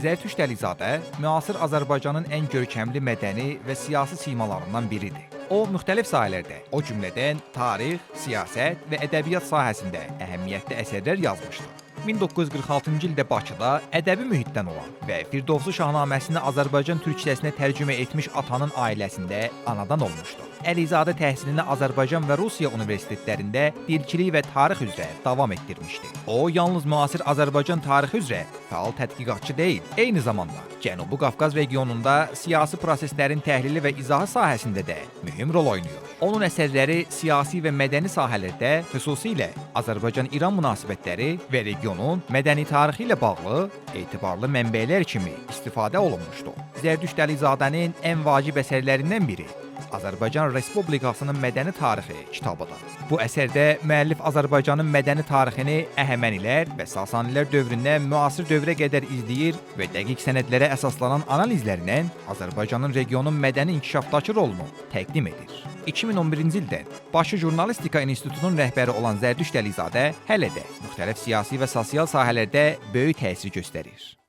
Zərtüşt Əlizadə müasir Azərbaycanın ən görkəmli mədəni və siyasi simalarından biridir. O, müxtəlif sahələrdə, o cümlədən tarix, siyasət və ədəbiyyat sahəsində əhəmiyyətli əsərlər yazmışdır. 1946-cı ildə Bakıda ədəbi mühitdən olan və Firdovsu Şahnaməsini Azərbaycan türkçəsinə tərcümə etmiş atanın ailəsində anadan olmuşdur. Əlizadə təhsilini Azərbaycan və Rusiya universitetlərində dilçilik və tarix üzrə davam etdirmişdi. O, yalnız müasir Azərbaycan tarixi üzrə fəal tədqiqatçı deyil, eyni zamanda Cənubi Qafqaz regionunda siyasi proseslərin təhlili və izahı sahəsində də mühüm rol oynayır. Onun əsərləri siyasi və mədəni sahələrdə, xüsusilə Azərbaycan-İran münasibətləri və regionun mədəni tarixi ilə bağlı etibarlı mənbələr kimi istifadə olunmuşdur. Zərdüşt Əlizadənin ən vacib əsərlərindən biri Azərbaycan Respublikasının mədəni tarixi kitabıdır. Bu əsərdə müəllif Azərbaycanın mədəni tarixini Əhəmənilər və Sasanilər dövründən müasir dövrə qədər izləyir və dəqiq sənədlərə əsaslanan analizlərlə Azərbaycanın regionun mədəni inkişafdakı rolunu təqdim edir. 2011-ci ildə Bakı Jurnalistika İnstitutunun rəhbəri olan Zərdüşt Əlizadə hələ də müxtəlif siyasi və sosial sahələrdə böyük təsir göstərir.